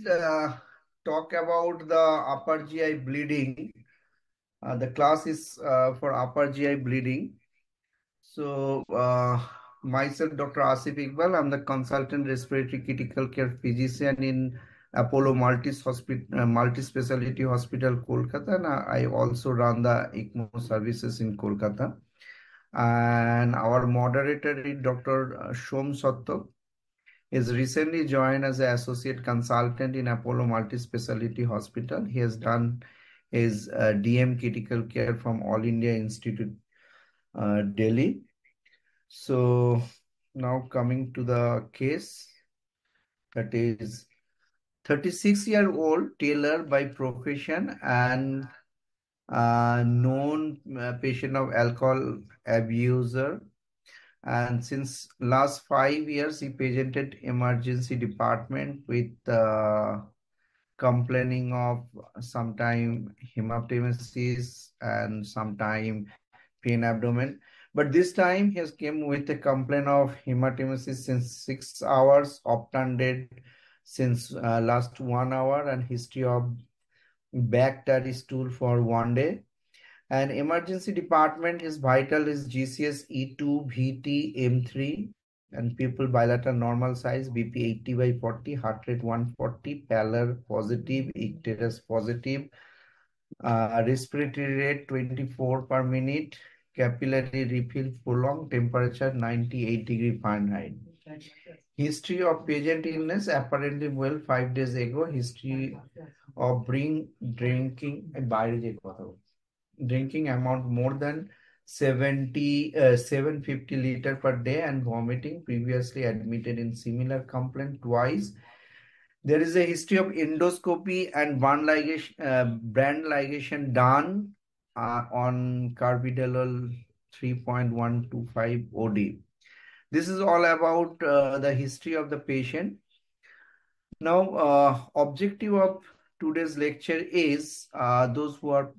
talk about the upper GI bleeding. The class is for upper GI bleeding. So, myself, Dr. Asif Iqbal, I'm the consultant respiratory critical care physician in Apollo Multi-Speciality Hospital, Kolkata, and I also run the ECMO services in Kolkata. And our moderator is Dr. Sangshaptak. He's recently joined as an associate consultant in Apollo Multi-Speciality Hospital. He has done his DM critical care from All India Institute, Delhi. So now coming to the case, that is 36-year-old Taylor by profession and known patient of alcohol abuser. And since last 5 years, he presented emergency department with complaining of sometime hematemesis and sometime pain abdomen. But this time he has came with a complaint of hematemesis since 6 hours, obtunded since last 1 hour, and history of back tarry stool for 1 day. And emergency department, his vital is GCS E2, VT, M3, and pupil bilateral normal size, BP 80/40, heart rate 140, pallor positive, icterus positive, respiratory rate 24 per minute, capillary refill prolonged, temperature 98 degree Fahrenheit. History of patient illness apparently well 5 days ago. History of drinking drinking amount more than 750 liter per day and vomiting, previously admitted in similar complaint twice. There is a history of endoscopy and brand ligation done on carvedilol 3.125 OD. This is all about the history of the patient. Now, objective of today's lecture is those who are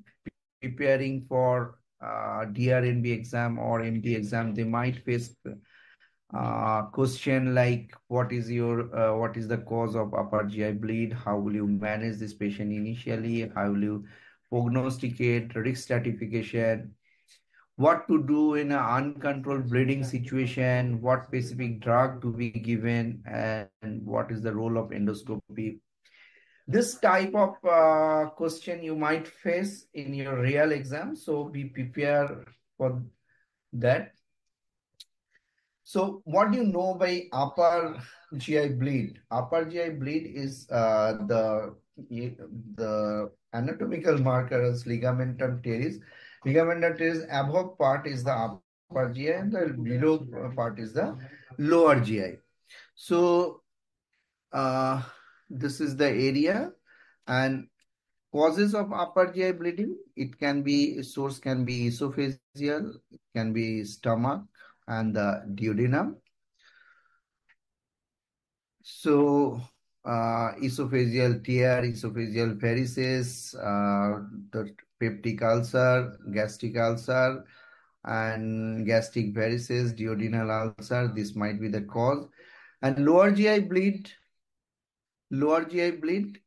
preparing for DRNB exam or MD exam, they might face question like what is the cause of upper GI bleed? How will you manage this patient initially? How will you prognosticate, risk stratification? What to do in an uncontrolled bleeding situation? What specific drug to be given? And what is the role of endoscopy? This type of question you might face in your real exam, so be prepared for that. So what do you know by upper GI bleed? Upper GI bleed is the anatomical marker as ligamentum teres. Ligamentum teres above part is the upper GI and the below part is the lower GI. So this is the area. And causes of upper GI bleeding, source can be esophageal, it can be stomach and the duodenum. So esophageal tear, esophageal varices, the peptic ulcer, gastric ulcer, and gastric varices, duodenal ulcer, this might be the cause. And lower GI bleed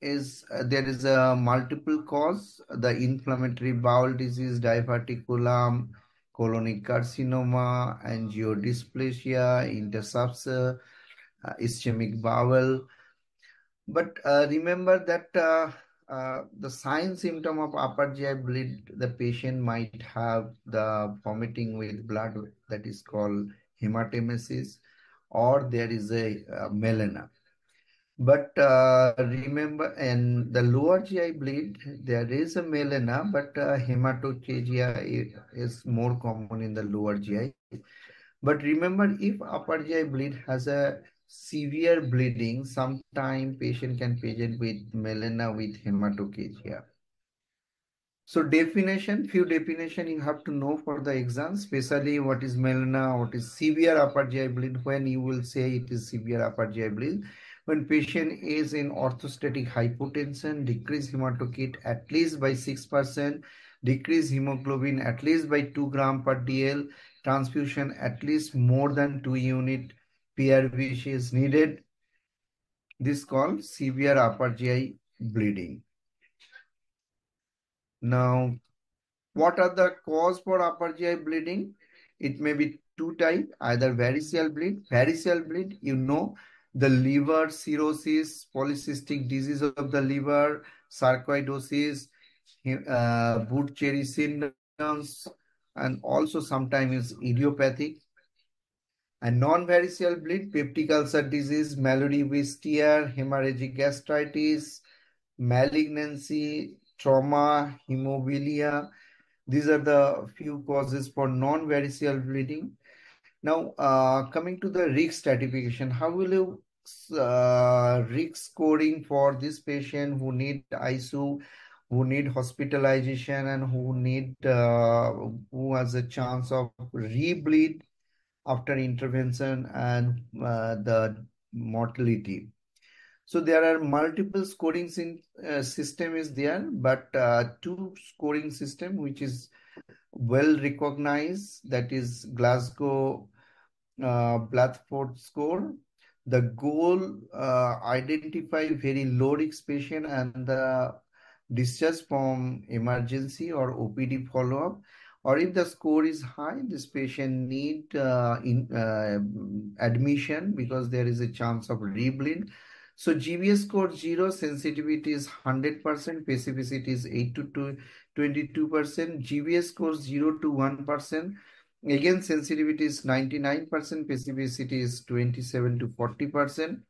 is there is a multiple cause: the inflammatory bowel disease, diverticulum, colonic carcinoma, angiodysplasia, interstitial, ischemic bowel. But remember that the sign symptom of upper GI bleed, the patient might have the vomiting with blood, that is called hematemesis, or there is a melena. But remember, in the lower GI bleed, there is a melena, but hematochezia is more common in the lower GI. But remember, if upper GI bleed has a severe bleeding, sometime patient can present with melena with hematochezia. So few definition you have to know for the exam, especially what is melena, what is severe upper GI bleed, when you will say it is severe upper GI bleed. When patient is in orthostatic hypotension, decrease hematocrit at least by 6%, decrease hemoglobin at least by 2 gram per DL, transfusion at least more than 2 unit PRV is needed. This called severe upper GI bleeding. Now, what are the cause for upper GI bleeding? It may be two type, either variceal bleed. Variceal bleed, the liver cirrhosis, polycystic disease of the liver, sarcoidosis, Budd-Chiari syndromes, and also sometimes idiopathic. And non-variceal bleed, peptic ulcer disease, Mallory-Wistia, hemorrhagic gastritis, malignancy, trauma, hemophilia. These are the few causes for non-variceal bleeding. Now, coming to the risk stratification, how will you risk scoring for this patient who need ICU, who need hospitalization, and who has a chance of rebleed after intervention and the mortality. So there are multiple scoring system is there, but two scoring system which is well recognized, that is Glasgow Blatchford score. The goal identify very low risk patient and the discharge from emergency or OPD follow-up. Or if the score is high, this patient need admission because there is a chance of rebleed. So GBS score 0, sensitivity is 100%, specificity is 8 to 22%. GBS score 0 to 1%. Again, sensitivity is 99%, specificity is 27 to 40%.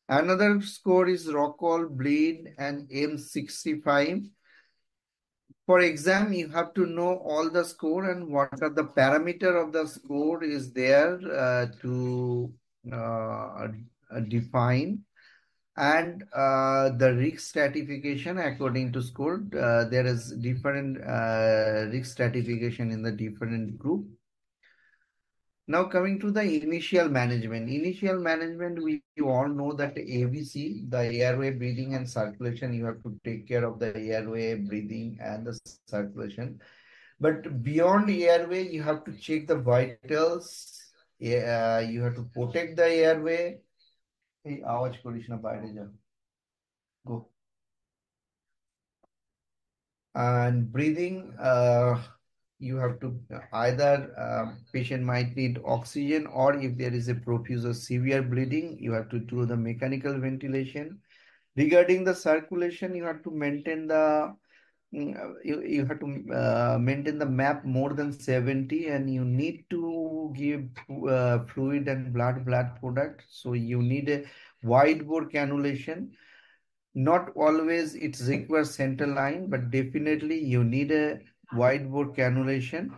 Another score is Rockall, Bleed, and M65. For exam, you have to know all the score and what are the parameter of the score is there to define. And the risk stratification according to score, there is different risk stratification in the different group. Now coming to the initial management. Initial management, we you all know that ABC, the airway, breathing and circulation, you have to take care of the airway, breathing and the circulation. But beyond airway, you have to check the vitals. You have to protect the airway. Hey, आवाज करिस ना বাইরে যা. Go. And breathing, you have to either patient might need oxygen, or if there is a profuse or severe bleeding, you have to do the mechanical ventilation. Regarding the circulation, you have to maintain you have to maintain the map more than 70, and you need to give fluid and blood product. So you need a wide bore cannulation. Not always it requires central line, but definitely you need a wide bore cannulation.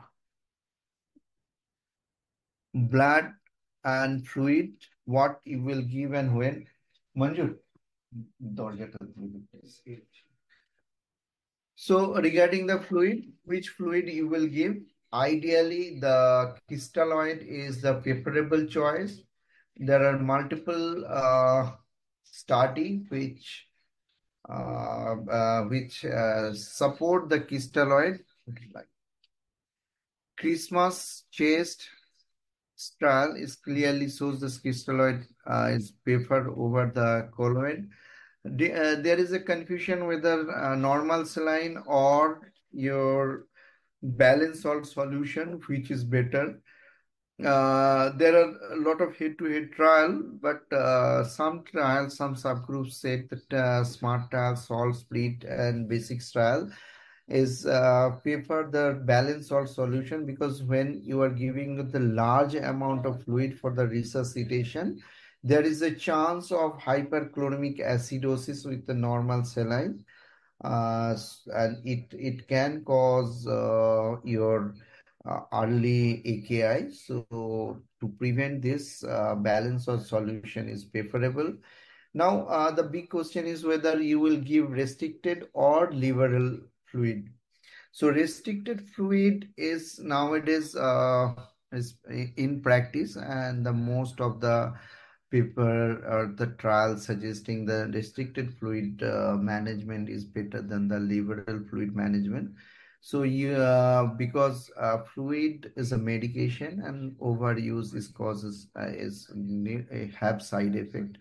Blood and fluid, what you will give and when. Manju, so regarding the fluid, which fluid you will give? Ideally, the crystalloid is the preferable choice. There are multiple study which support the crystalloid. Christmas chest trial is clearly shows the crystalloid is preferred over the colloid. There is a confusion whether normal saline or your balanced salt solution, which is better. There are a lot of head-to-head trial, but some trials, some subgroups said that smart trial, salt split, and basics trial is prefer the balanced salt solution, because when you are giving the large amount of fluid for the resuscitation, there is a chance of hyperchloremic acidosis with the normal saline, and it can cause your early AKI. So to prevent this, balance or solution is preferable. Now, the big question is whether you will give restricted or liberal fluid. So restricted fluid is nowadays is in practice, and the most of the paper or the trial suggesting the restricted fluid management is better than the liberal fluid management. So you because fluid is a medication, and overuse is causes have side effect.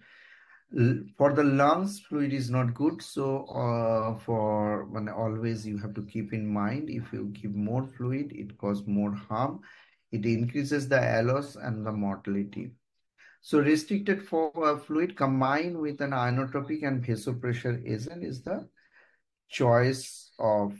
For the lungs, fluid is not good. So for when always you have to keep in mind, if you give more fluid, it causes more harm. It increases the allos and the mortality. So restricted for fluid combined with an inotropic and vasopressor agent is the choice of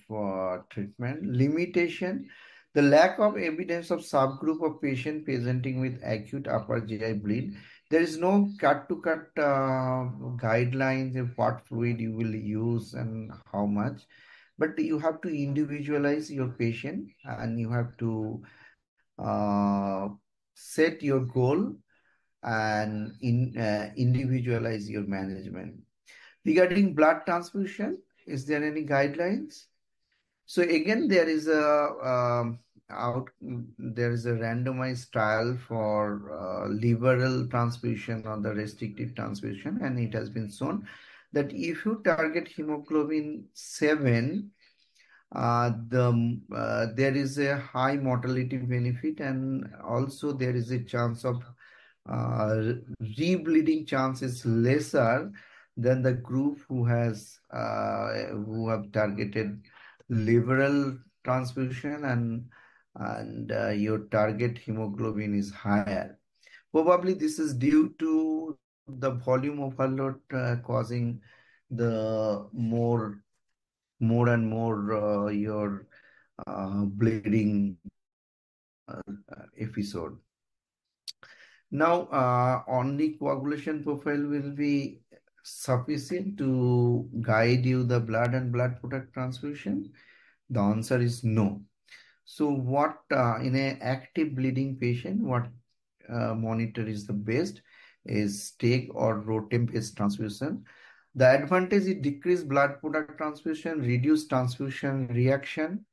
treatment. Limitation, the lack of evidence of subgroup of patient presenting with acute upper GI bleed. There is no cut-to-cut guidelines of what fluid you will use and how much, but you have to individualize your patient and you have to set your goal and individualize your management. Regarding blood transfusion, is there any guidelines? So again, there is a randomized trial for liberal transfusion or the restrictive transfusion, and it has been shown that if you target hemoglobin 7, there is a high mortality benefit, and also there is a chance of rebleeding chance is lesser than the group who have targeted liberal transfusion, and your target hemoglobin is higher. Probably this is due to the volume overload causing the more and more your bleeding episode. Now, only coagulation profile will be sufficient to guide you the blood and blood product transfusion? The answer is no. So what in an active bleeding patient, what monitor is the best is TEG or ROTEM-based transfusion. The advantage is decreased blood product transfusion, reduced transfusion reaction,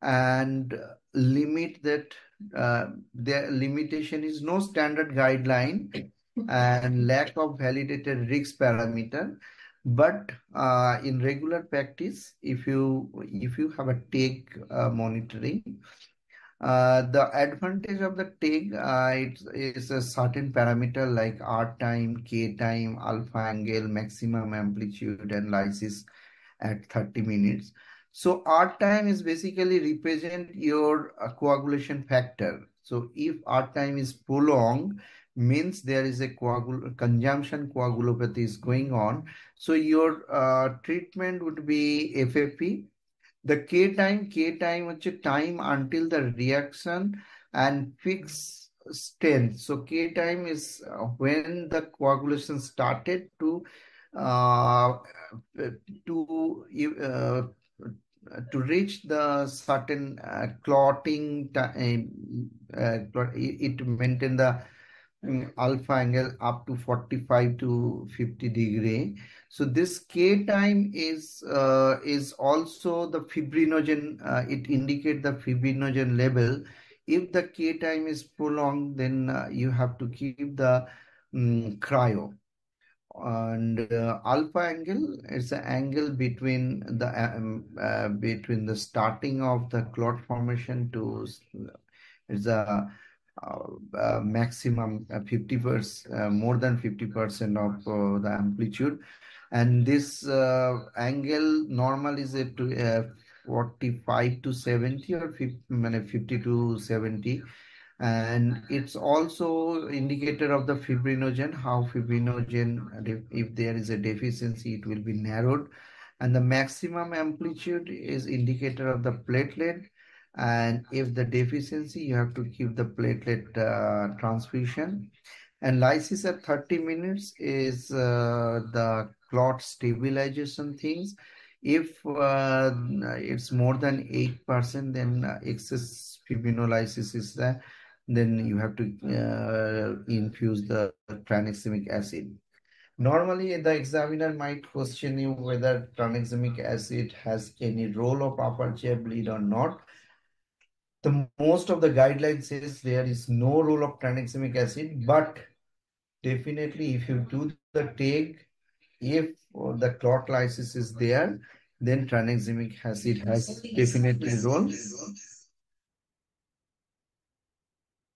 and limit that the limitation is no standard guideline and lack of validated risk parameter. But in regular practice, if you have a take monitoring, the advantage of the TIG is a certain parameter like R time, K time, alpha angle, maximum amplitude, and lysis at 30 minutes. So R time is basically represent your coagulation factor. So if R time is prolonged, means there is a consumption coagulopathy is going on. So your treatment would be FFP. The K time হচ্ছে time until the reaction and fixed strength. So K time is when the coagulation started uh, to uh, to reach the certain clotting time. It maintain the alpha angle up to 45 to 50 degree. So this K time is also the fibrinogen. It indicate the fibrinogen level. If the K time is prolonged, then you have to keep the cryo. And alpha angle is the angle between the starting of the clot formation to is a maximum 50%, more than 50% of the amplitude. And this angle normal is at 45 to 70 or 50 to 70. And it's also indicator of the fibrinogen, how fibrinogen, if there is a deficiency, it will be narrowed. And the maximum amplitude is indicator of the platelet. And if the deficiency, you have to keep the platelet transfusion. And lysis at 30 minutes is the clot stabilization things. If it's more than 8%, then excess fibrinolysis is there. Then you have to infuse the tranexamic acid. Normally, the examiner might question you whether tranexamic acid has any role of upper GI bleed or not. The most of the guidelines says there is no role of tranexamic acid, but definitely if you do the take, if the clot lysis is there, then tranexamic acid has definitely role.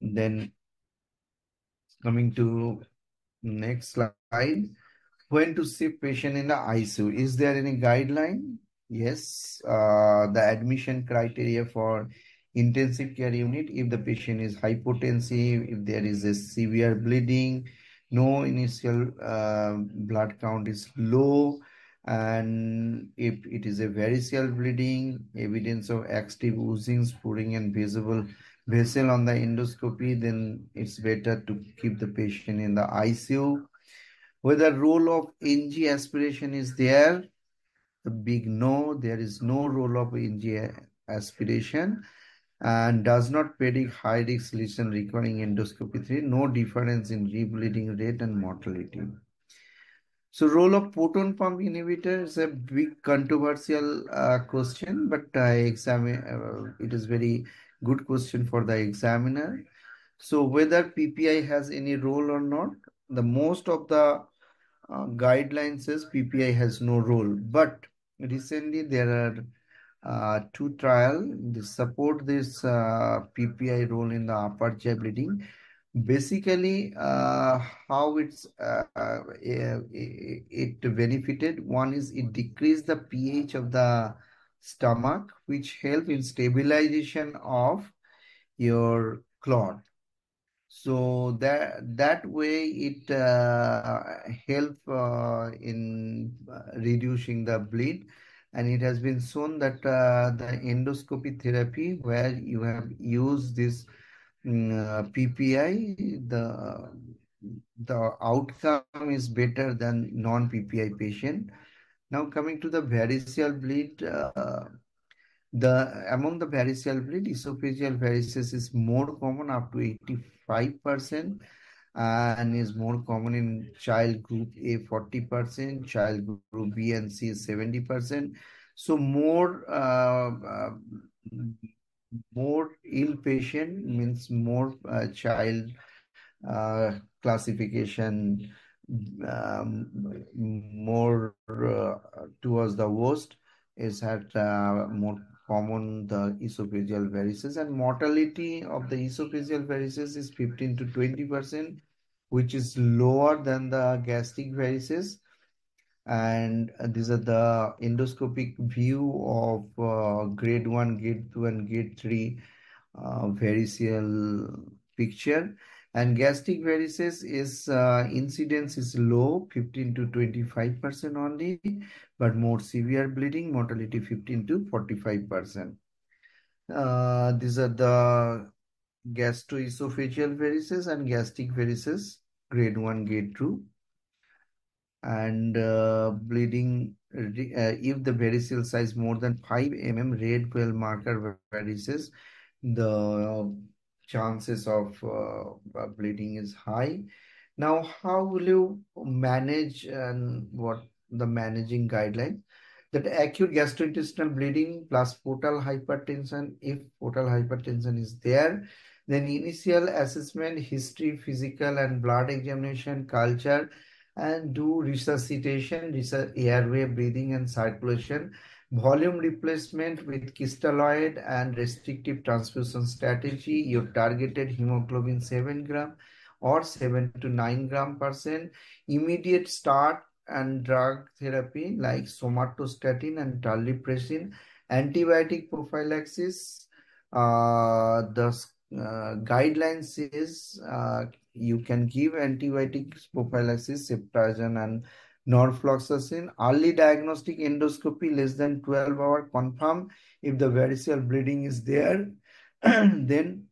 Then coming to next slide. When to shift patient in the ICU? Is there any guideline? Yes. The admission criteria for intensive care unit: if the patient is hypotensive, if there is a severe bleeding, no initial blood count is low, and if it is a variceal bleeding, evidence of active oozing, spurring, and visible vessel on the endoscopy, then it's better to keep the patient in the ICU. Whether role of NG aspiration is there, a big no. There is no role of NG aspiration, and does not predict high risk lesion requiring endoscopy 3. No difference in rebleeding rate and mortality. So role of proton pump inhibitor is a big controversial question, but it is very good question for the examiner. So whether PPI has any role or not, the most of the guideline says PPI has no role, but recently there are two trials that support this PPI role in the upper GI bleeding. Basically, how it benefited. One is it decreased the pH of the stomach, which help in stabilization of your clot. So that way it help in reducing the bleed, and it has been shown that the endoscopy therapy where you have used this PPI, the outcome is better than non-PPI patient. Now coming to the variceal bleed, among the variceal bleed, esophageal varices is more common, up to 85%, and is more common in child group A 40%, child group B and C 70%. So more ill patient means more child classification, more towards the worst is had more common the esophageal varices, and mortality of the esophageal varices is 15 to 20%, which is lower than the gastric varices. And these are the endoscopic view of grade 1, grade 2, and grade 3 variceal picture. And gastric varices is incidence is low, 15 to 25% only, but more severe bleeding, mortality 15 to 45%. These are the gastroesophageal varices and gastric varices, grade 1, grade 2. And bleeding, if the variceal size more than 5 red quail marker varices, the chances of bleeding is high. Now, how will you manage, and what the managing guideline? That acute gastrointestinal bleeding plus portal hypertension. If portal hypertension is there, then initial assessment, history, physical and blood examination, culture, and do resuscitation, airway, breathing and circulation, volume replacement with crystalloid and restrictive transfusion strategy. Your targeted hemoglobin 7 gram or 7 to 9 gram percent. Immediate start and drug therapy like somatostatin and terlipressin. Antibiotic prophylaxis. The guidelines is you can give antibiotics prophylaxis, ceftriaxone and norfloxacin. Early diagnostic endoscopy less than 12 hour confirm if the variceal bleeding is there. Then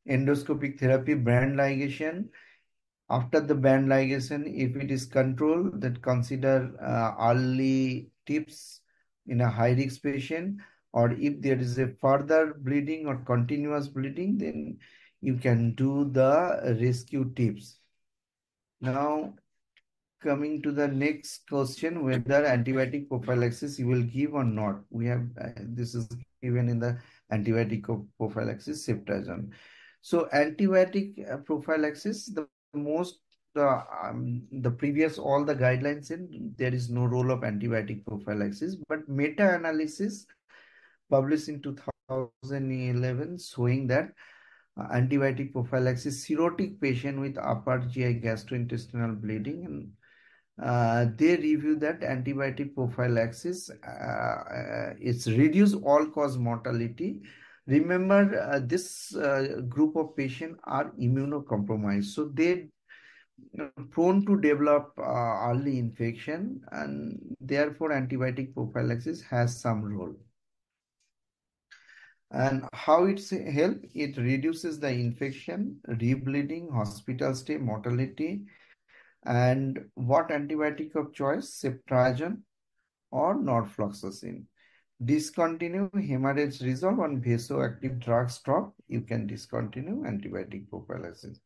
endoscopic therapy, band ligation. After the band ligation, if it is controlled, then consider early tips in a high risk patient, or if there is a further bleeding or continuous bleeding, then you can do the rescue tips. Now, coming to the next question, whether antibiotic prophylaxis you will give or not. We have this is given in the antibiotic prophylaxis, ceftriaxone. So antibiotic prophylaxis, the most the previous all the guidelines in there is no role of antibiotic prophylaxis, but meta-analysis published in 2011 showing that antibiotic prophylaxis cirrhotic patient with upper GI gastrointestinal bleeding and They review that antibiotic prophylaxis. It's reduce all cause mortality. Remember, this group of patients are immunocompromised, so they prone to develop early infection, and therefore antibiotic prophylaxis has some role. And how it's help? It reduces the infection, rebleeding, hospital stay, mortality. And what antibiotic of choice? Ceftriaxone or norfloxacin. Discontinue hemorrhage resolve on vasoactive drug stop. You can discontinue antibiotic prophylaxis.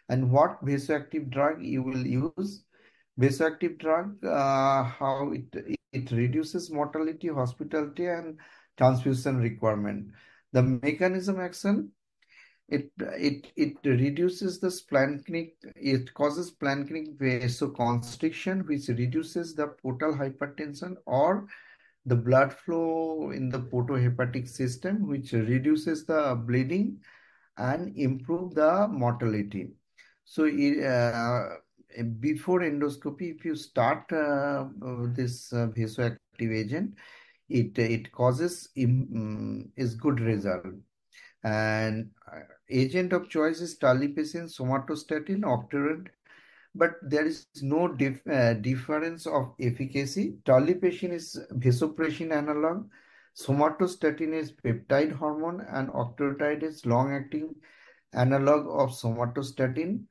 And what vasoactive drug you will use? Vasoactive drug, how it reduces mortality, hospital stay, and transfusion requirement. The mechanism action, it reduces the splanchnic, it causes splanchnic vasoconstriction, which reduces the portal hypertension or the blood flow in the portohepatic system, which reduces the bleeding and improve the mortality. So before endoscopy, if you start this vasoactive agent, it causes is good result. And agent of choice is terlipressin, somatostatin, octreotide, but there is no difference of efficacy. Terlipressin is vasopressin analog, somatostatin is peptide hormone, and octreotide is long-acting analog of somatostatin.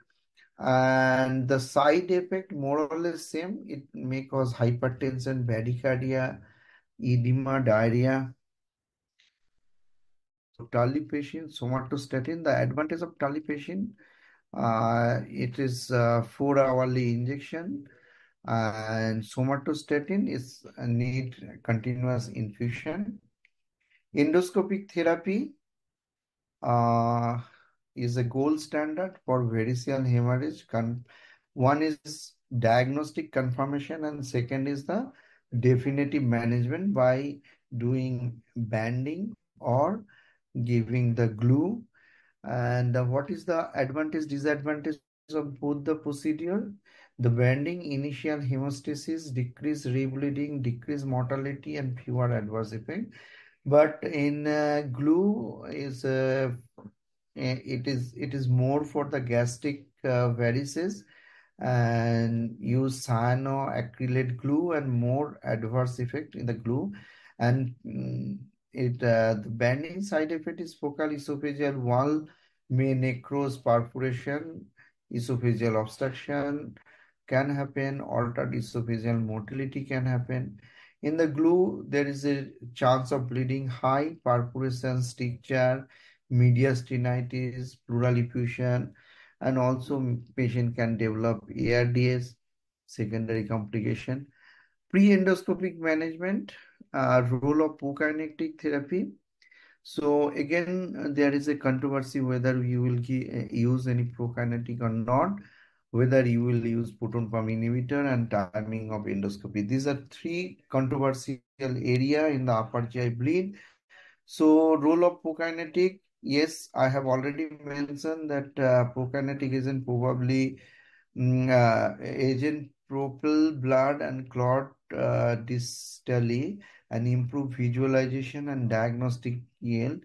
And the side effect more or less same. It may cause hypertension, bradycardia, edema, diarrhea. So terlipressin, somatostatin. The advantage of terlipressin, it is 4-hourly injection, and somatostatin is need continuous infusion. Endoscopic therapy uh, is a gold standard for variceal hemorrhage. One is diagnostic confirmation, and second is the definitive management by doing banding or giving the glue. And what is the advantage, disadvantage of both the procedure? The banding, initial hemostasis, decrease rebleeding, decrease mortality, and fewer adverse effects. But in glue is it is more for the gastric varices, and use cyanoacrylate glue and more adverse effect in the glue. And the banding side effect is focal esophageal wall may necrose, perforation, esophageal obstruction can happen, altered esophageal motility can happen. In the glue, there is a chance of bleeding high, perforation, stricture, mediastinitis, pleural effusion, and also patient can develop ARDS, secondary complication. Pre-endoscopic management, role of prokinetic therapy. So again, there is a controversy whether you will use any prokinetic or not, whether you will use proton pump inhibitor, and timing of endoscopy. These are three controversial area in the upper GI bleed. So role of prokinetic, yes, I have already mentioned that prokinetic agent probably agent propel blood and clot distally and improve visualization and diagnostic yield.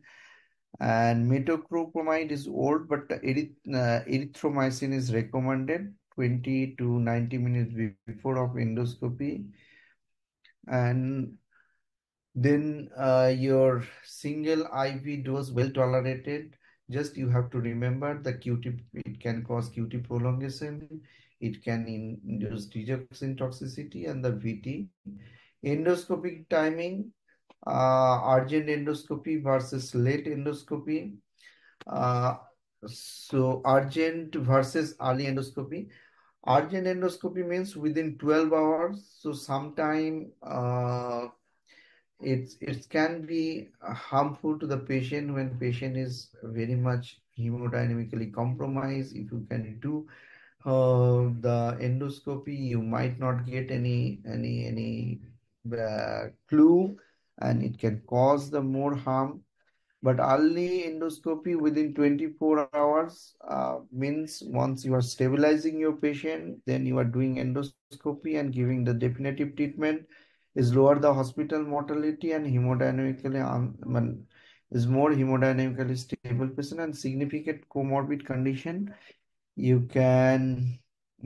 And metoclopramide is old, but erythromycin is recommended 20 to 90 minutes before of endoscopy. And then your single IV dose well tolerated. Just you have to remember the QT, it can cause QT prolongation, it can induce digoxin toxicity, and the VT. Endoscopic timing, urgent endoscopy versus late endoscopy. Uh, so urgent versus early endoscopy. Urgent endoscopy means within 12 hours. So sometime it can be harmful to the patient when patient is very much hemodynamically compromised. If you can do the endoscopy, you might not get any clue, and it can cause the more harm. But early endoscopy within 24 hours means once you are stabilizing your patient, then you are doing endoscopy and giving the definitive treatment is lower the hospital mortality and hemodynamically is more hemodynamically stable patient and significant comorbid condition. You can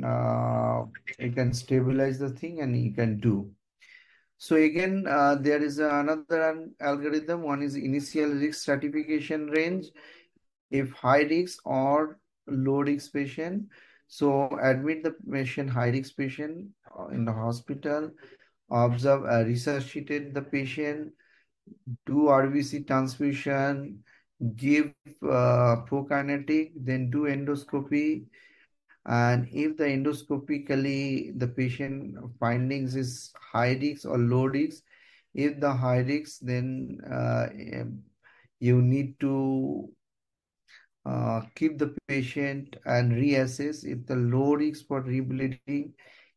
uh, you can stabilize the thing and you can do. So again, there is another algorithm. One is initial risk stratification range. If high risk or low risk patient, so admit the patient, high risk patient in the hospital, observe, resuscitate the patient, do RBC transfusion, give prokinetic, then do endoscopy. And if the endoscopically the patient findings is high risk or low risk, if the high risk, then you need to keep the patient and reassess. If the low risk for rebleeding,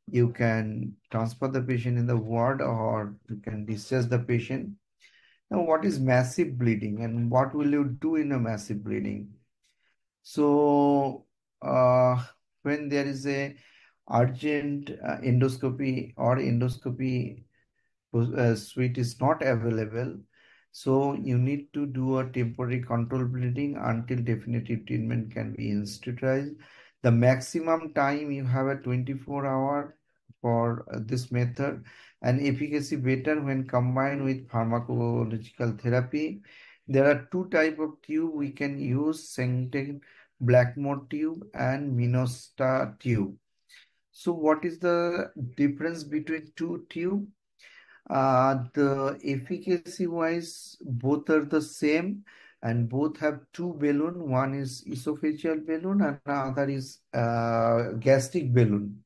you can transfer the patient in the ward or you can discharge the patient. Now, what is massive bleeding and what will you do in a massive bleeding? So, when there is a urgent endoscopy or endoscopy suite is not available, so you need to do a temporary control bleeding until definitive treatment can be instituted. The maximum time you have a 24-hour for this method, and efficacy better when combined with pharmacological therapy. There are two type of tube we can use: Sengten Blackmore tube and Minosta tube. So what is the difference between two tube? The efficacy wise, both are the same and both have two balloon. One is esophageal balloon and another is gastric balloon.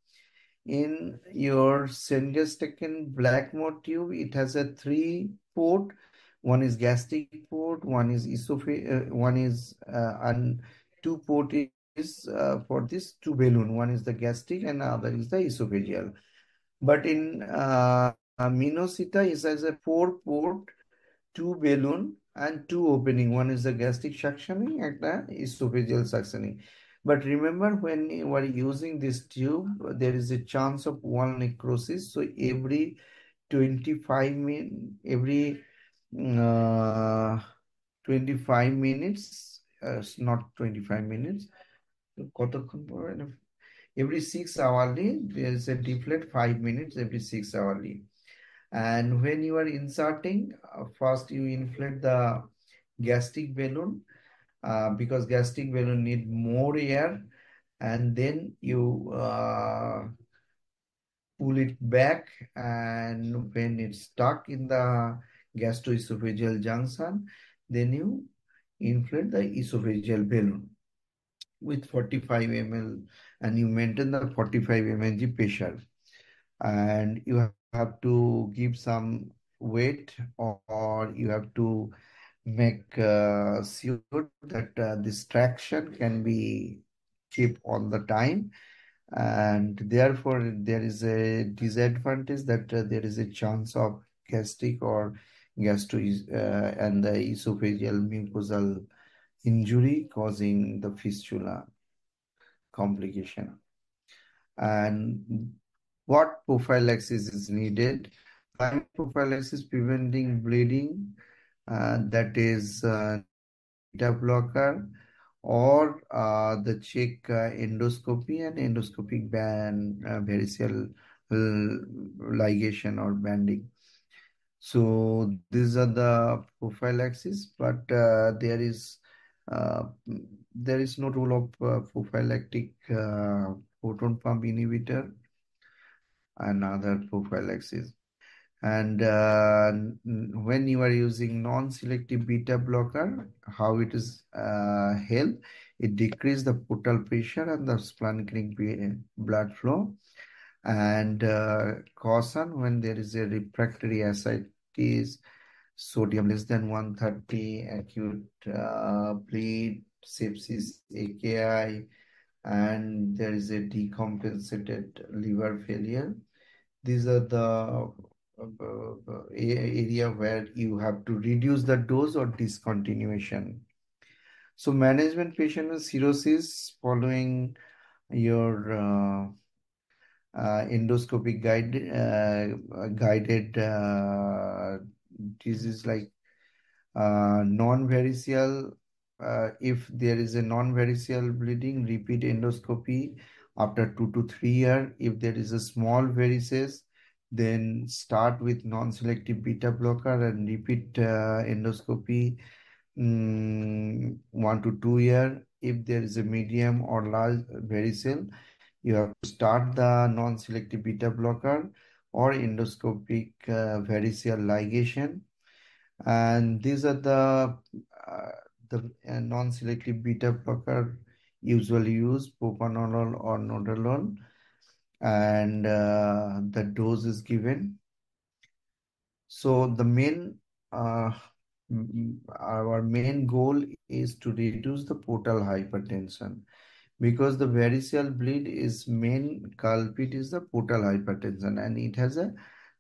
In your Sengestaken Blackmore tube, it has a three port. One is gastric port, one is one is and two port is for this two balloon. One is the gastric and other is the esophageal. But in Minosita, it has a four port, two balloon, and two opening. One is the gastric suctioning and the esophageal suctioning. But remember, when you are using this tube, there is a chance of wall necrosis. So every 25 min, every uh, 25 minutes, not 25 minutes, কতক্ষণ পর? Every 6 hourly, there is a deflate 5 minutes every 6 hourly. And when you are inserting, first you inflate the gastric balloon because gastric balloon need more air, and then you pull it back, and when it's stuck in the gastroesophageal junction, then you inflate the esophageal balloon with 45 ml, and you maintain the 45 mg pressure, and you have to give some weight, or you have to make sure that this traction can be kept on the time, and therefore there is a disadvantage that there is a chance of gastric or gastro and the esophageal mucosal injury causing the fistula complication. And what prophylaxis is needed? Primary prophylaxis preventing bleeding, that is need beta blocker or the check endoscopy and endoscopic band varicose ligation or banding. So these are the prophylaxis, but uh, there is no role of prophylactic proton pump inhibitor and other prophylaxis. And when you are using non-selective beta blocker, how it is help? It decrease the portal pressure and the splanchnic blood flow. And caution when there is a refractory ascites, sodium less than 130, acute bleed, sepsis, AKI, and there is a decompensated liver failure. These are the area where you have to reduce the dose or discontinuation. So management patient with cirrhosis following your endoscopic guided disease like non-variceal. If there is a non-variceal bleeding, repeat endoscopy after 2 to 3 years. If there is a small varices, then start with non-selective beta blocker and repeat endoscopy 1 to 2 years. If there is a medium or large varicose, you have to start the non-selective beta blocker or endoscopic variceal ligation. And these are uh, the non-selective beta blocker usually used propanolol or nodenolol, and the dose is given. So uh, our main goal is to reduce the portal hypertension, because the variceal bleed is main culprit is the portal hypertension, and it has a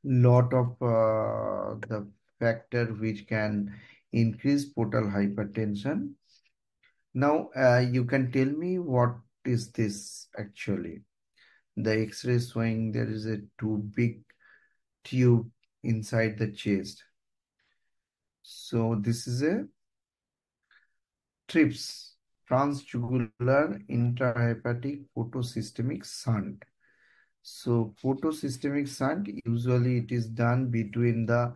lot of the factor which can increase portal hypertension. Now you can tell me what is this actually? The X-ray showing there is a too big tube inside the chest. So this is a TRIPS, transjugular intrahepatic photosystemic shunt. So photosystemic shunt, usually it is done between the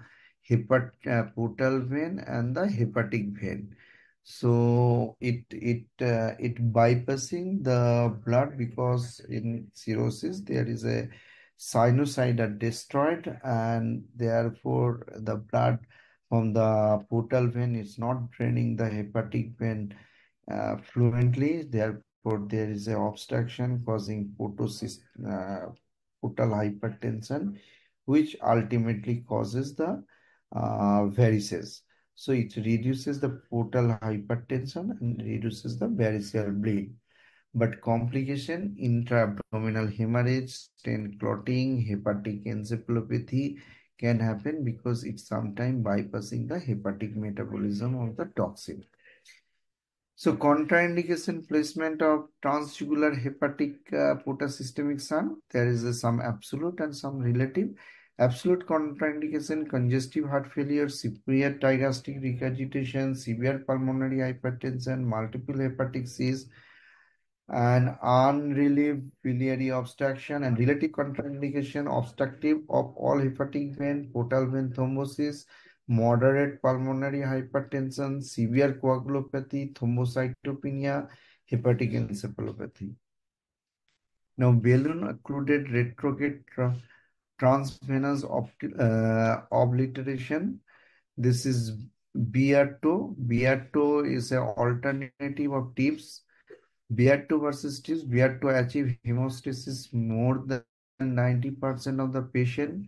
portal vein and the hepatic vein. So it bypassing the blood, because in cirrhosis there is a sinusoid are destroyed, and therefore the blood from the portal vein is not draining the hepatic vein fluently. Therefore, there is a obstruction causing portal hypertension, which ultimately causes the varices. So it reduces the portal hypertension and reduces the variceal bleed. But complication, intra-abdominal hemorrhage, stent clotting, hepatic encephalopathy can happen because it's sometimes bypassing the hepatic metabolism of the toxin. So contraindication placement of transjugular hepatic photosystemic shunt, there is some absolute and some relative. Absolute contraindication, congestive heart failure, severe digastric regurgitation, severe pulmonary hypertension, multiple hepatic cysts, and unrelieved biliary obstruction. And relative contraindication, obstructive of all hepatic vein, portal vein thrombosis, moderate pulmonary hypertension, severe coagulopathy, thrombocytopenia, hepatic encephalopathy. Now, balloon occluded retrograde transvenous obliteration. This is BR2. BR2 is an alternative of TIPS. BR2 versus TIPS. BR2 achieve hemostasis more than 90% of the patient,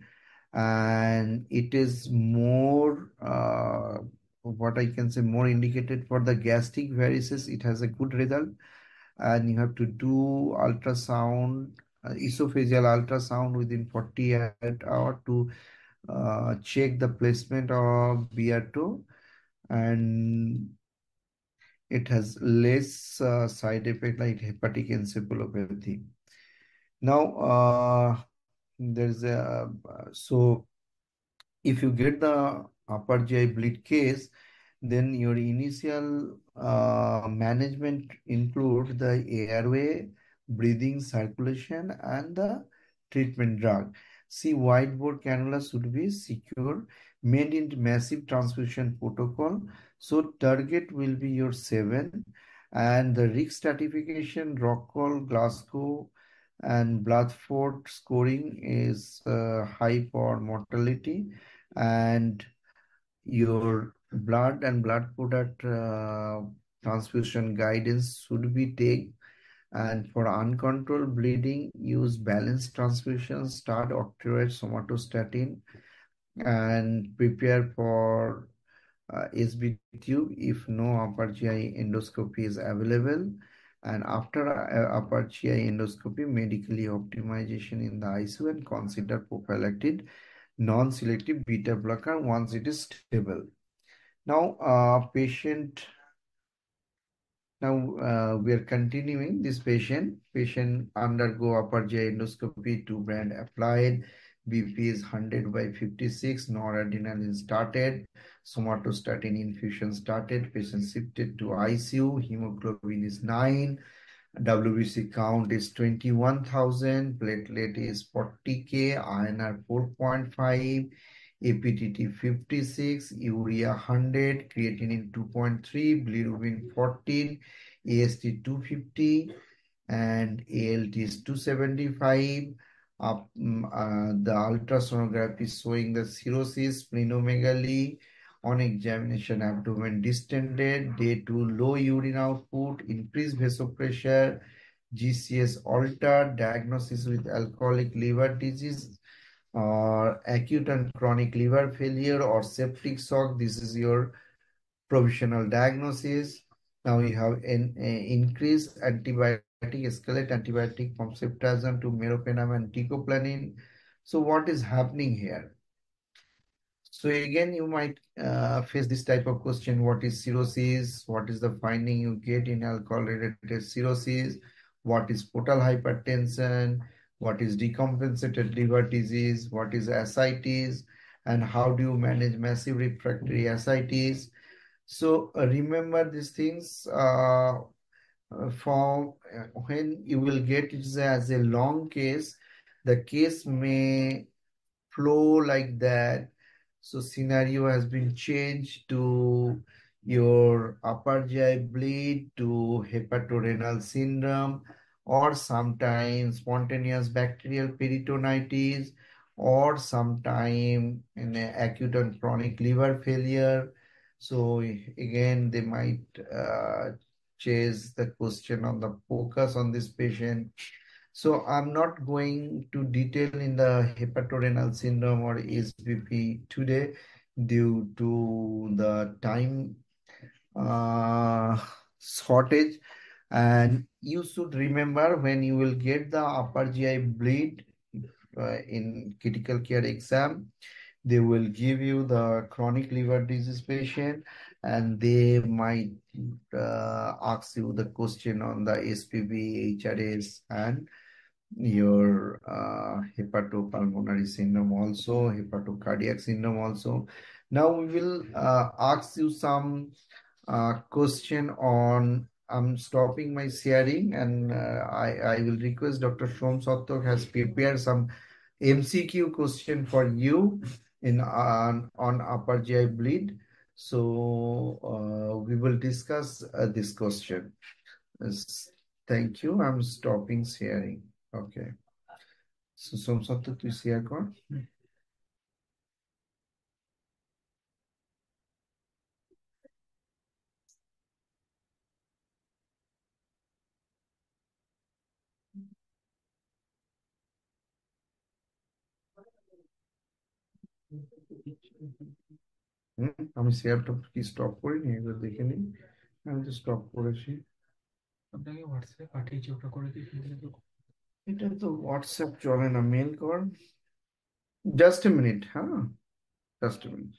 and it is more what I can say, more indicated for the gastric varices. It has a good result, and you have to do ultrasound, esophageal ultrasound within 48 hours to check the placement of BR2, and it has less side effect like hepatic encephalopathy. Now, there's a so if you get the upper GI bleed case, then your initial management include the airway, breathing, circulation, and the treatment drug. See, whiteboard cannula should be secure, made in massive transfusion protocol. So target will be your 7, and the risk stratification, Rockall, Glasgow, and Blatchford scoring is high for mortality, and your blood and blood product transfusion guidance should be taken. And for uncontrolled bleeding, use balanced transfusion, start octreotide somatostatin, and prepare for SB tube if no upper GI endoscopy is available. And after upper GI endoscopy, medically optimization in the ICU, and consider prophylactic non-selective beta blocker once it is stable. Now, we are continuing this patient. Patient undergo upper GI endoscopy, 2 brand applied. BP is 100 by 56. Noradrenaline started. Somatostatin infusion started. Patient shifted to ICU. Hemoglobin is 9. WBC count is 21,000. Platelet is 40K. INR 4.5. APTT 56, urea 100, creatinine 2.3, bilirubin 14, AST 250, and ALT is 275. The ultrasonography is showing the cirrhosis, splenomegaly. On examination, abdomen distended. Day 2, low urine output, increased vasopressure, GCS altered, diagnosis with alcoholic liver disease or acute and chronic liver failure or septic shock. This is your provisional diagnosis. Now you have an increased antibiotic, escalate antibiotic from ceftriaxone to meropenem and teicoplanin. So what is happening here? So again, you might face this type of question. What is cirrhosis? What is the finding you get in alcohol-related cirrhosis? What is portal hypertension? What is decompensated liver disease? What is ascites? And how do you manage massive refractory ascites? So remember these things for when you will get it as a long case, the case may flow like that. So scenario has been changed to your upper GI bleed to hepatorenal syndrome, or sometimes spontaneous bacterial peritonitis, or sometime in a acute and chronic liver failure. So again, they might chase the question on the focus on this patient. So I'm not going to detail in the hepatorenal syndrome or HBP today due to the time shortage. And you should remember when you will get the upper GI bleed in critical care exam, they will give you the chronic liver disease patient and they might ask you the question on the SPB, HRS, and your hepatopulmonary syndrome also, hepatocardiac syndrome also. Now we will ask you some question on, I'm stopping my sharing and I will request Dr. Shom Sattok has prepared some MCQ question for you in on upper GI bleed. So we will discuss this question. Yes, thank you. I'm stopping sharing. Okay. So Somsatto তুই share কর আমি শেয়ারটা কি stop করিনি এবার দেখে নিই আমি তো স্টপ করেছি আপনাকে হোয়াটসঅ্যাপে পাঠিয়েছি ওটা করে কি এটা তো হোয়াটসঅ্যাপ চলে না মেল কর জাস্ট এ মিনিট হ্যাঁ just a minute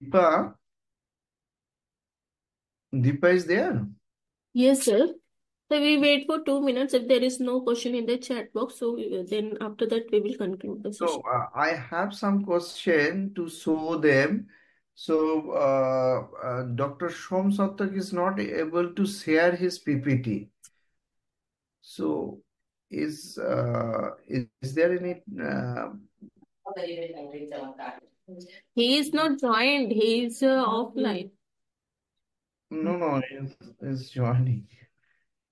Deepa, Deepa is there? Yes, sir. So we wait for 2 minutes. If there is no question in the chat box, so then after that we will conclude the So session. I have some question to show them. So Dr. Sangshaptak is not able to share his PPT. So is there any He is not joined. He is offline. no is joining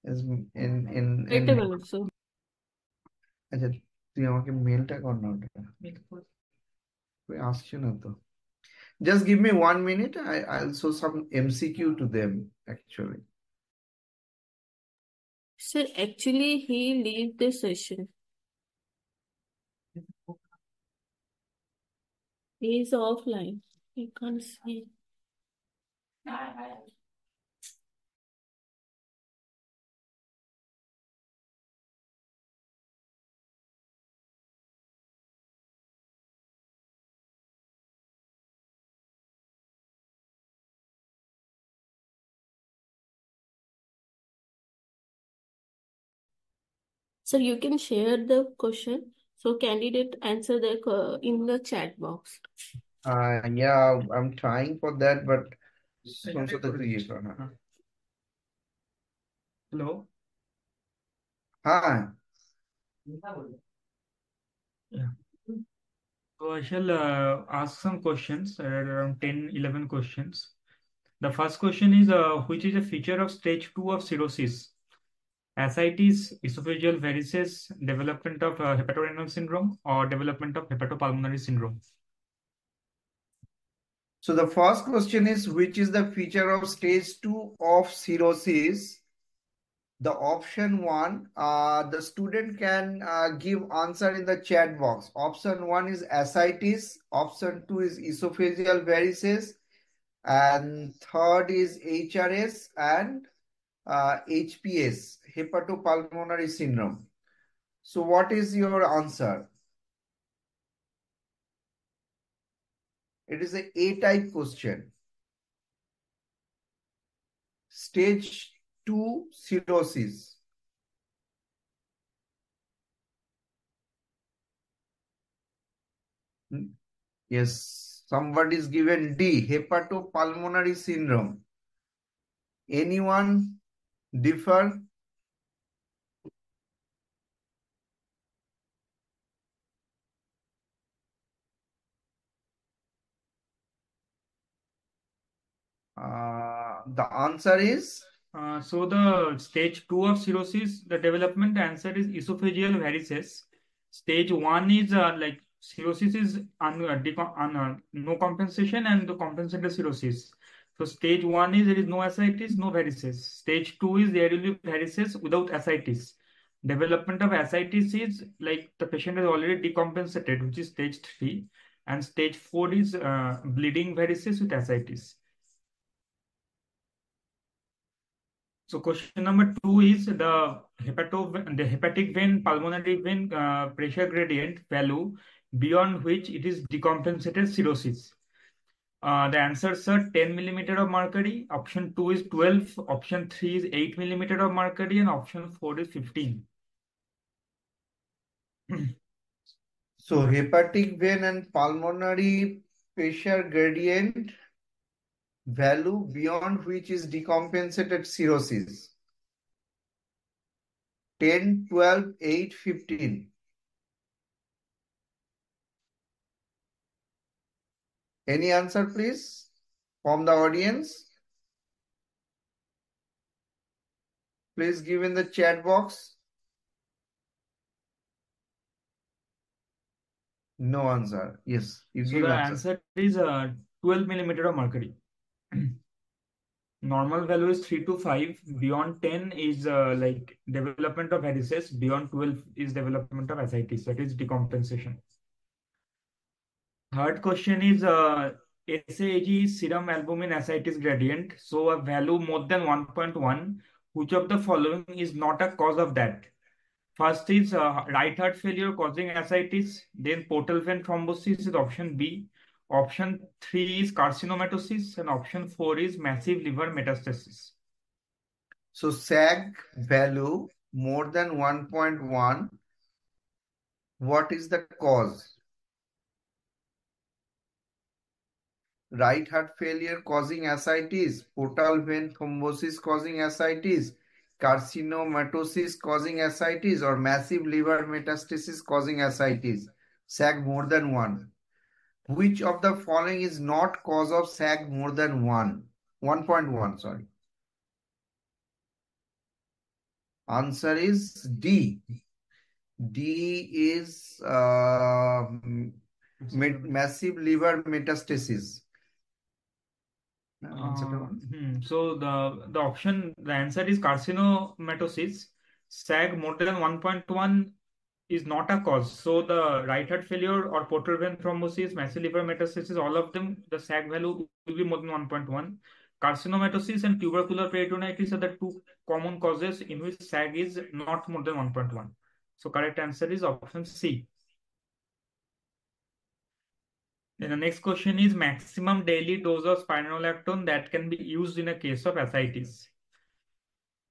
is in Wait a minute, sir. আচ্ছা তুই আমাকে মেলটা কর না ওটা তুই আসছে না তো just give me 1 minute I'll show some MCQ to them actually. Sir, actually, he leave the session. He is offline. He can't see. So you can share the question. So candidate answer the in the chat box. Yeah, I'm trying for that, but Sangshaptak তুই ইয়ে কর না। Hello. হ্যাঁ Yeah. So I shall ask some questions, around 10, 11 questions. The first question is, which is a feature of stage 2 of cirrhosis? Ascites, esophageal varices, development of hepatorenal syndrome, or development of hepatopulmonary syndrome? So the first question is which is the feature of stage 2 of cirrhosis? The option 1, the student can give answer in the chat box. Option 1 is ascites, option 2 is esophageal varices, and third is HRS and HPS, hepatopulmonary syndrome. So what is your answer? It is a A-type question. Stage 2 cirrhosis. Yes, somebody is given D, hepatopulmonary syndrome. Anyone differ? The answer is So the stage 2 of cirrhosis, the development answer is esophageal varices. Stage 1 is like cirrhosis is no compensation and the compensated cirrhosis. So stage 1 is there is no ascites, no varices. Stage 2 is there will be varices without ascites. Development of ascites is like the patient is already decompensated, which is stage 3. And stage 4 is bleeding varices with ascites. So question number 2 is the hepatic vein pulmonary vein pressure gradient value beyond which it is decompensated cirrhosis. The answers are 10 millimeter of mercury. Option 2 is 12. Option 3 is 8 millimeter of mercury, and option 4 is 15. so hepatic vein and pulmonary pressure gradient value beyond which is decompensated cirrhosis. 10, 12, 8, 15. Any answer, please, from the audience? Please give in the chat box. No answer. Yes, you So give the answer. answer is 12 millimeter of mercury. Normal value is 3 to 5. Beyond 10 is like development of varices. Beyond 12 is development of ascites. That is decompensation. Third question is SAG serum albumin ascites gradient. So a value more than 1.1. Which of the following is not a cause of that? First is right heart failure causing ascites. Then portal vein thrombosis is option B. Option 3 is carcinomatosis, and option 4 is massive liver metastasis. So SAG value more than 1.1. What is the cause? Right heart failure causing ascites, portal vein thrombosis causing ascites, carcinomatosis causing ascites, or massive liver metastasis causing ascites. SAG more than 1. Which of the following is not cause of SAG more than 1.1, sorry. Answer is D. D is massive liver metastasis. So the answer is carcinomatosis. SAG more than 1.1 is not a cause. So the right heart failure or portal vein thrombosis, massive liver metastasis, all of them, the SAG value will be more than 1.1. Carcinomatosis and tubercular peritonitis are the two common causes in which SAG is not more than 1.1. So correct answer is option C. Then the next question is maximum daily dose of spironolactone that can be used in a case of ascites.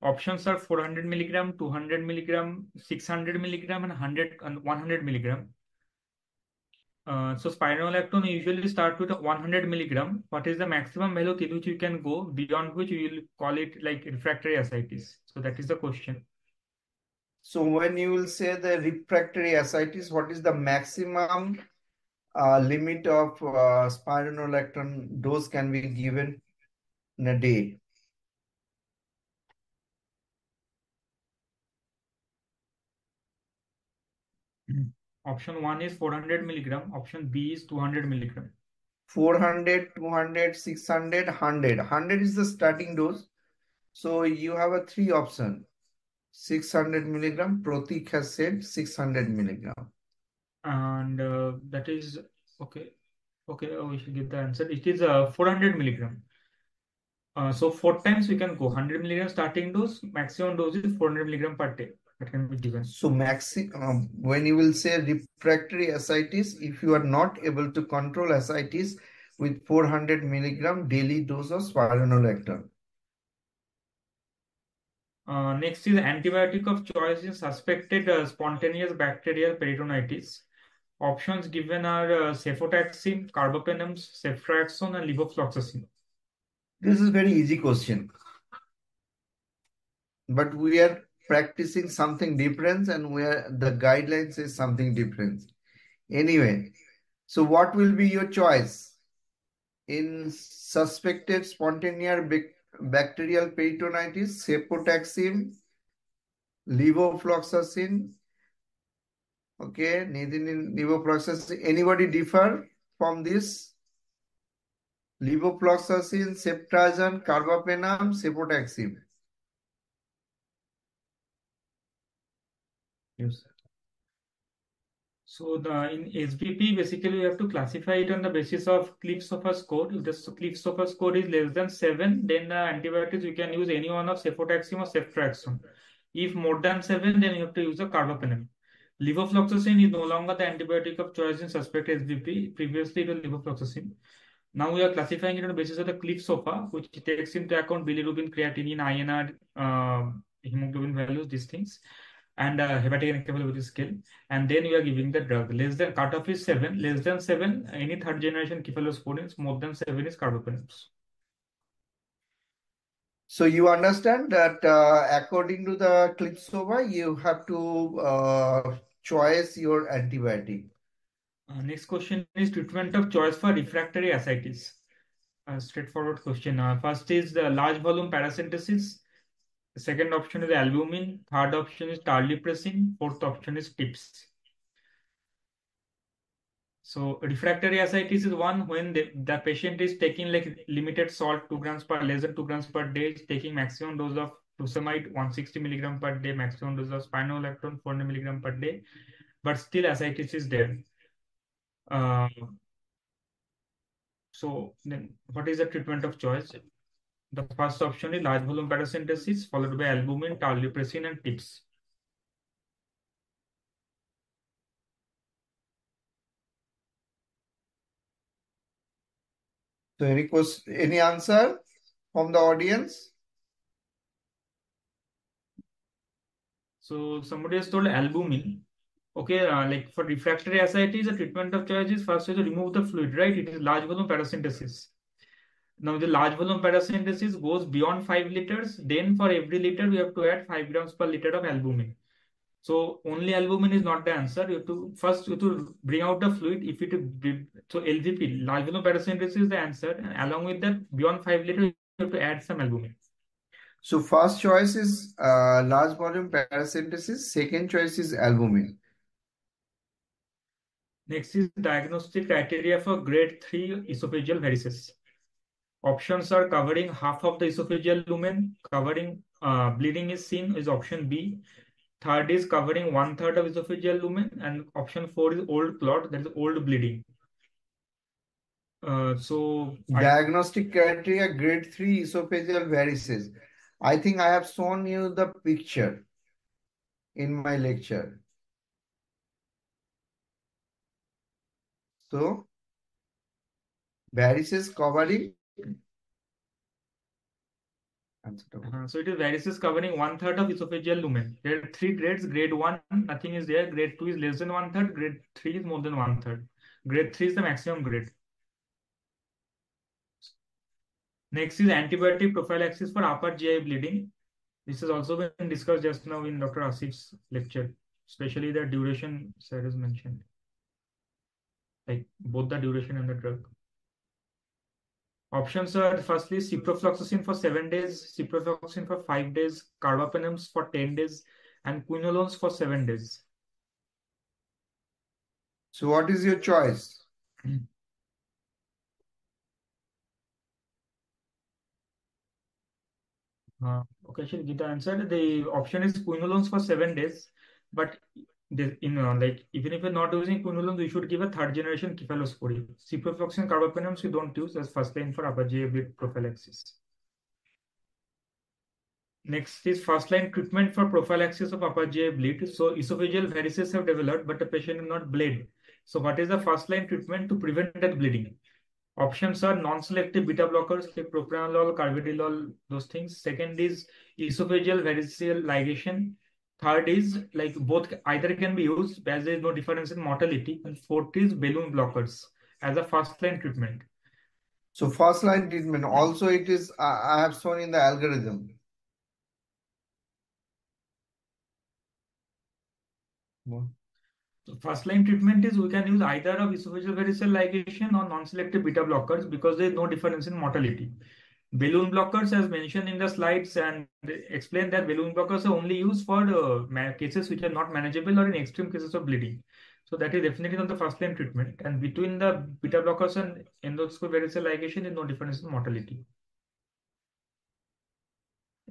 Options are 400 milligram, 200 milligram, 600 milligram, and 100 milligram. So spironolactone usually start with 100 milligram. What is the maximum value till which you can go, beyond which you will call it like refractory ascites? So that is the question. So when you will say the refractory ascites, what is the maximum limit of spironolactone dose can be given in a day? Option 1 is 400 milligram. Option B is 200 milligram. 400, 200, 600, 100. 100 is the starting dose. So you have a 3 option. 600 milligram. Pratik has said 600 milligram. And that is okay. Okay, we should get the answer. It is 400 milligram. So 4 times we can go 100 milligram starting dose. Maximum dose is 400 milligram per day. That can be given. So when you will say refractory ascites, if you are not able to control ascites with 400 milligram daily dose of spironolactone. Next is antibiotic of choice in suspected spontaneous bacterial peritonitis. Options given are cefotaxime, carbapenems, ceftriaxone, and levofloxacin. This is very easy question. But we are practicing something different and the guidelines is something different. Anyway, so what will be your choice? In suspected spontaneous bacterial peritonitis, cefotaxime, levofloxacin, okay, levofloxacin. Anybody differ from this? Levofloxacin, ceftriaxone, carbapenem, cefotaxime. Yes. So in SBP, basically we have to classify it on the basis of Cliff-Sofa score. If the Cliff-Sofa score is less than 7, then the antibiotics you can use any one of cefotaxime or ceftriaxone. If more than 7, then you have to use a carbapenem. Levofloxacin is no longer the antibiotic of choice in suspect SBP. Previously it was levofloxacin. Now we are classifying it on the basis of the Cliff-Sofa, which takes into account bilirubin, creatinine, INR, hemoglobin values, these things, and hepatic encephalopathy scale. And then we are giving the drug. Less than cutoff is 7. Less than 7, any third generation cephalosporins. More than 7 is carbapenems. So you understand that according to the Cliff-Sofa, you have to choose your antibiotic. Next question is treatment of choice for refractory ascites. Straightforward question. First is the large volume paracentesis. The second option is albumin. Third option is tarlipressine. Fourth option is TIPS. So refractory ascites is one when the patient is taking like limited salt, 2 grams per, less than 2 grams per day, is taking maximum dose of furosemide 160 milligram per day, maximum dose of spironolactone 400 milligram per day, but still ascites is there. So then what is the treatment of choice? The first option is large volume paracentesis followed by albumin, tarlipressine, and TIPS. So any answer from the audience? So somebody has told albumin. Okay, like for refractory ascites, the treatment of choice is first to remove the fluid, right? It is large volume paracentesis. Now the large volume paracentesis goes beyond 5 liters. Then for every liter, we have to add 5 grams per liter of albumin. So only albumin is not the answer. You have to bring out the fluid. So LVP, large volume paracentesis is the answer. And along with that, beyond 5 liters, you have to add some albumin. So first choice is large volume paracentesis. Second choice is albumin. Next is diagnostic criteria for grade 3 esophageal varices. Options are covering half of the esophageal lumen, covering bleeding is seen is option B. Third is covering 1/3 of esophageal lumen, and option 4 is old clot, that is old bleeding. Diagnostic criteria grade 3 esophageal varices. I think I have shown you the picture in my lecture. So varices covering. So it is varices covering 1/3 of esophageal lumen. There are 3 grades. Grade 1, nothing is there. Grade 2 is less than 1/3. Grade 3 is more than 1/3. Grade 3 is the maximum grade. Next is antibiotic prophylaxis for upper GI bleeding. This has also been discussed just now in Dr. Asif's lecture, especially the duration sir has mentioned, like both the duration and the drug. Options are firstly ciprofloxacin for 7 days, ciprofloxacin for 5 days, carbapenems for 10 days, and quinolones for 7 days. So what is your choice? Okay, I should give the answer. The option is quinolones for 7 days, but like even if you're not using quinolones, we should give a third generation cephalosporin. Ciprofloxacin, carbapenems we don't use as first line for upper GI bleed prophylaxis. Next is first line treatment for prophylaxis of upper GI bleed. So esophageal varices have developed, but the patient is not bled. So what is the first line treatment to prevent that bleeding? Options are non-selective beta blockers like propranolol, carvedilol, those things. Second is esophageal variceal ligation. Third is like both either can be used as there is no difference in mortality. And fourth is balloon blockers as a first line treatment. So first line treatment also it is I have shown in the algorithm. So first line treatment is we can use either of esophageal variceal ligation or non-selective beta blockers because there is no difference in mortality. Balloon blockers, as mentioned in the slides, and explain that balloon blockers are only used for cases which are not manageable or in extreme cases of bleeding. So that is definitely not the first line treatment. And between the beta blockers and endoscopic variceal ligation, there is no difference in mortality.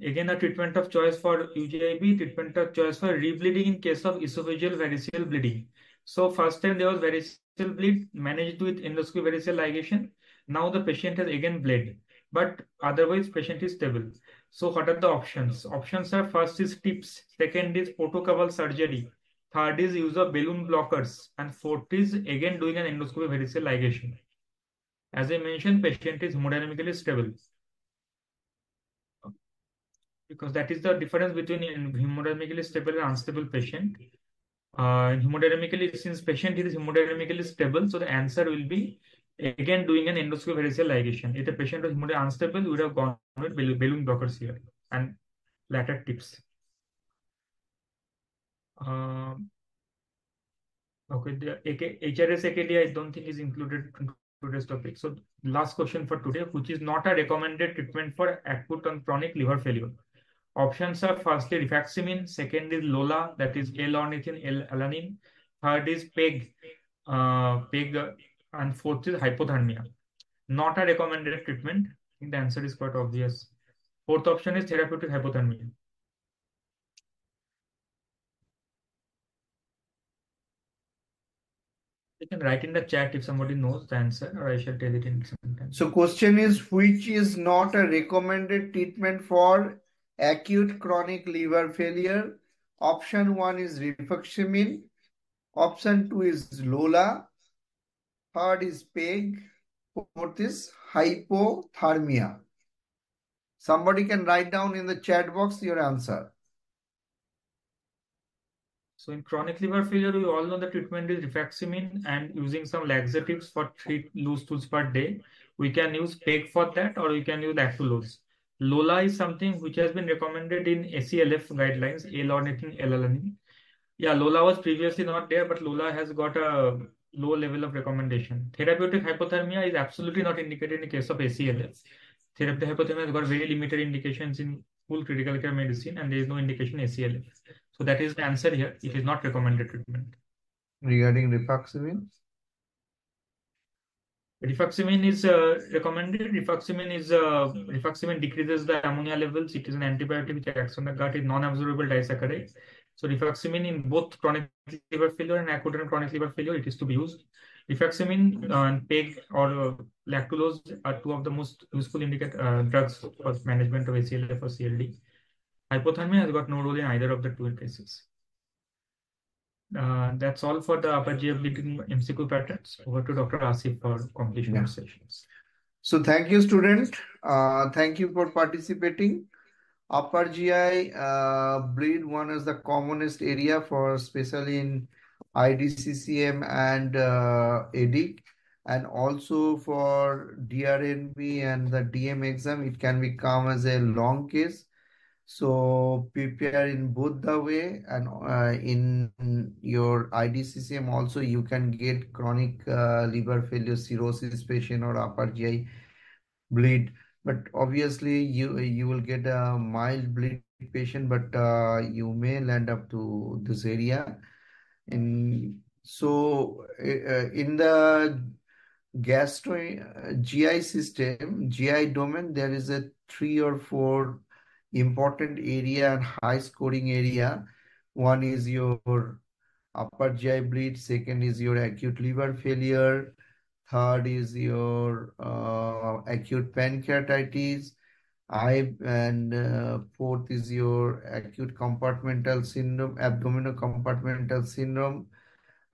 Again, a treatment of choice for UGIB, treatment of choice for rebleeding in case of esophageal variceal bleeding. So first time there was variceal bleed managed with endoscopic variceal ligation. Now the patient has again bled, but otherwise patient is stable. So what are the options? Options are first is TIPS, second is portocaval surgery, third is use of balloon blockers, and fourth is again doing an endoscopic variceal ligation. As I mentioned, patient is hemodynamically stable, because that is the difference between hemodynamically stable and unstable patient. Hemodynamically, since patient is hemodynamically stable, so the answer will be again doing an endoscopic variceal ligation. If the patient was hemodynamically unstable, we would have gone with balloon blockers here and latter tips. Okay, the HRS AKD I don't think is included in today's topic. So last question for today, which is not a recommended treatment for acute and chronic liver failure. Options are firstly rifaximin, second is Lola, that is L-ornithine, L-alanine, third is PEG, and fourth is hypothermia. Not a recommended treatment. I think the answer is quite obvious. Fourth option is therapeutic hypothermia. You can write in the chat if somebody knows the answer, or I shall tell it in some time. So question is, which is not a recommended treatment for acute chronic liver failure? Option 1 is rifaximin. Option 2 is Lola. Third is PEG. Fourth is hypothermia. Somebody can write down in the chat box your answer. So in chronic liver failure, we all know the treatment is rifaximin and using some laxatives for 3 loose stools per day. We can use PEG for that, or we can use lactulose. Lola is something which has been recommended in ACLF guidelines, L-ornithine, L-alanine. Yeah, Lola was previously not there, but Lola has got a low level of recommendation. Therapeutic hypothermia is absolutely not indicated in the case of ACLF. Therapeutic hypothermia has got very limited indications in full critical care medicine, and there is no indication ACLF. So that is the answer here. It is not recommended treatment. Regarding rifaximin? Rifaximin is recommended. Rifaximin decreases the ammonia levels. It is an antibiotic which acts on the gut. Is non-absorbable disaccharide. So rifaximin in both chronic liver failure and acute and chronic liver failure, it is to be used. Rifaximin and PEG or lactulose are two of the most useful drugs for management of ACLF or CLD. Hypothermia has got no role in either of the two cases. That's all for the upper GI bleeding MCQ patterns. Over to Dr. Asif for completion of sessions. So thank you, student. Thank you for participating. Upper GI bleed one is the commonest area for especially in IDCCM and ADIC, and also for DRNB and the DM exam, it can become as a long case. So prepare in both the way, and in your IDCCM also you can get chronic liver failure cirrhosis patient or upper GI bleed, but obviously you will get a mild bleed patient, but you may land up to this area. In so in the gastro GI system, GI domain, there is a 3 or 4 important area and high scoring area. One is your upper GI bleed, second is your acute liver failure, third is your acute pancreatitis, and fourth is your acute compartmental syndrome, abdominal compartmental syndrome,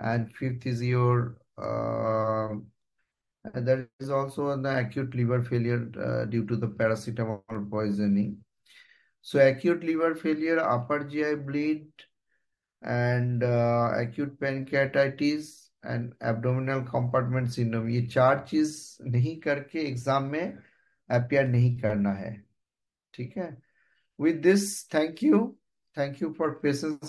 and fifth is your there is also the acute liver failure due to the paracetamol poisoning. So acute liver failure, upper GI bleed, and acute pancreatitis and abdominal compartment syndrome, ये 4 चीज नहीं करके exam में appear नहीं करना है. ठीक है. With this, thank you for patience.